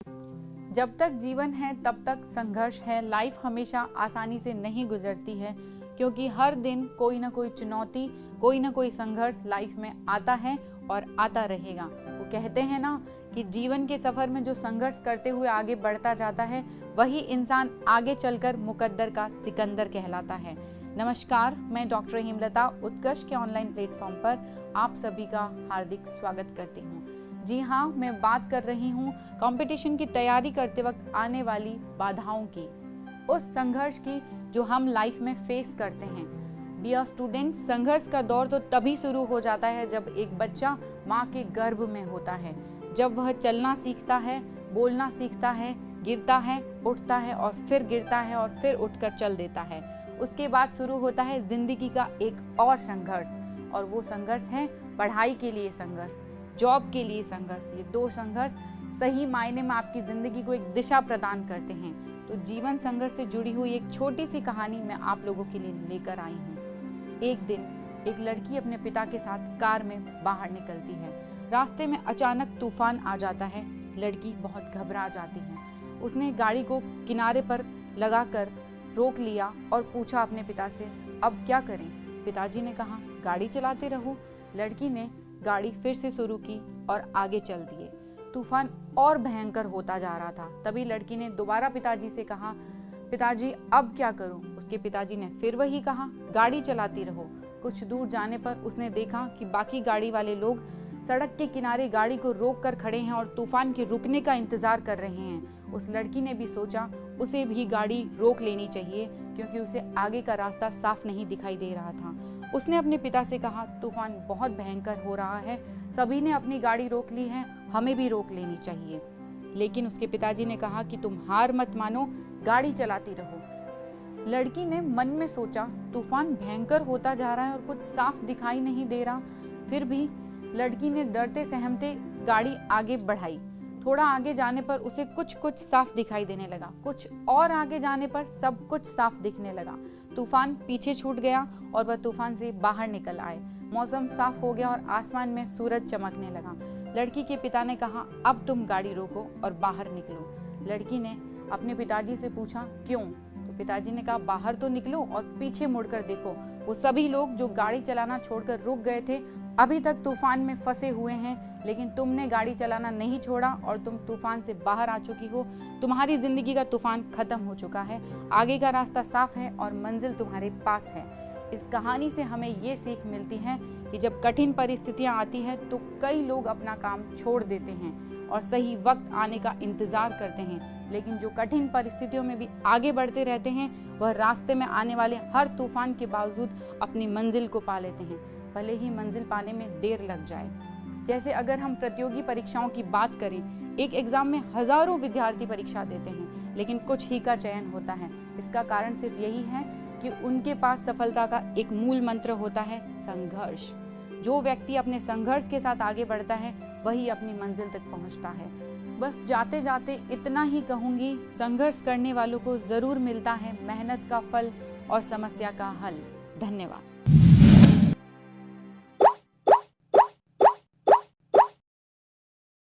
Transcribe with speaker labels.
Speaker 1: जब तक जीवन है तब तक संघर्ष है। लाइफ हमेशा आसानी से नहीं गुजरती है, क्योंकि हर दिन कोई ना कोई चुनौती, कोई ना कोई संघर्ष लाइफ में आता है और आता रहेगा। वो कहते हैं ना कि जीवन के सफर में जो संघर्ष करते हुए आगे बढ़ता जाता है, वही इंसान आगे चलकर मुकद्दर का सिकंदर कहलाता है। नमस्कार, मैं डॉक्टर हेमलता उत्कर्ष के ऑनलाइन प्लेटफॉर्म पर आप सभी का हार्दिक स्वागत करती हूँ। जी हाँ, मैं बात कर रही हूँ कंपटीशन की तैयारी करते वक्त आने वाली बाधाओं की, उस संघर्ष की जो हम लाइफ में फेस करते हैं। डियर स्टूडेंट्स, संघर्ष का दौर तो तभी शुरू हो जाता है जब एक बच्चा माँ के गर्भ में होता है, जब वह चलना सीखता है, बोलना सीखता है, गिरता है, उठता है और फिर गिरता है और फिर उठकर चल देता है। उसके बाद शुरू होता है जिंदगी का एक और संघर्ष, और वो संघर्ष है पढ़ाई के लिए संघर्ष, जॉब के लिए संघर्ष। ये दो संघर्ष सही मायने में आपकी जिंदगी को एक दिशा प्रदान करते हैं। तो जीवन संघर्ष से जुड़ी हुई एक छोटी सी कहानी मैं आप लोगों के लिए लेकर आई हूँ। एक दिन एक लड़की अपने पिता के साथ कार में बाहर निकलती है। रास्ते में अचानक तूफान आ जाता है। लड़की बहुत घबरा जाती है। उसने गाड़ी को किनारे पर लगाकर रोक लिया और पूछा अपने पिता से, अब क्या करें? पिताजी ने कहा, गाड़ी चलाते रहो। लड़की ने गाड़ी फिर से शुरू की और आगे चल दिए। तूफान और भयंकर होता जा रहा था। तभी लड़की ने दोबारा पिताजी से कहा, पिताजी अब क्या करूं? उसके पिताजी ने फिर वही कहा, गाड़ी चलाती रहो। कुछ दूर जाने पर उसने देखा कि बाकी गाड़ी वाले लोग सड़क के किनारे गाड़ी को रोक कर खड़े हैं और तूफान के रुकने का इंतजार कर रहे हैं। उस लड़की ने भी सोचा उसे भी गाड़ी रोक लेनी चाहिए, क्योंकि उसे आगे का रास्ता साफ नहीं दिखाई दे रहा था। उसने अपने पिता से कहा, तूफान बहुत भयंकर हो रहा है, सभी ने अपनी गाड़ी रोक ली है, हमें भी रोक लेनी चाहिए। लेकिन उसके पिताजी ने कहा कि तुम हार मत मानो, गाड़ी चलाती रहो। लड़की ने मन में सोचा, तूफान भयंकर होता जा रहा है और कुछ साफ दिखाई नहीं दे रहा। फिर भी लड़की ने डरते सहमते गाड़ी आगे बढ़ाई। थोड़ा आगे जाने पर उसे कुछ साफ दिखाई देने लगा। कुछ और आगे जाने पर सब कुछ साफ दिखने लगा। तूफान पीछे छूट गया और वह तूफान से बाहर निकल आए। मौसम साफ हो गया और आसमान में सूरज चमकने लगा। लड़की के पिता ने कहा, अब तुम गाड़ी रोको और बाहर निकलो। लड़की ने अपने पिताजी से पूछा, क्यों? तो पिताजी ने कहा, बाहर तो निकलो और पीछे मुड़कर देखो। वो सभी लोग जो गाड़ी चलाना छोड़कर रुक गए थे, अभी तक तूफान में फंसे हुए हैं, लेकिन तुमने गाड़ी चलाना नहीं छोड़ा और तुम तूफान से बाहर आ चुकी हो। तुम्हारी जिंदगी का तूफान खत्म हो चुका है, आगे का रास्ता साफ है और मंजिल तुम्हारे पास है। इस कहानी से हमें ये सीख मिलती है कि जब कठिन परिस्थितियां आती हैं तो कई लोग अपना काम छोड़ देते हैं और सही वक्त आने का इंतजार करते हैं, लेकिन जो कठिन परिस्थितियों में भी आगे बढ़ते रहते हैं, वह रास्ते में आने वाले हर तूफान के बावजूद अपनी मंजिल को पा लेते हैं, भले ही मंजिल पाने में देर लग जाए। जैसे अगर हम प्रतियोगी परीक्षाओं की बात करें, एक एग्जाम में हजारों विद्यार्थी परीक्षा देते हैं, लेकिन कुछ ही का चयन होता है। इसका कारण सिर्फ यही है कि उनके पास सफलता का एक मूल मंत्र होता है, संघर्ष। जो व्यक्ति अपने संघर्ष के साथ आगे बढ़ता है, वही अपनी मंजिल तक पहुंचता है। बस जाते जाते इतना ही कहूंगी, संघर्ष करने वालों को जरूर मिलता है मेहनत का फल और समस्या का हल। धन्यवाद।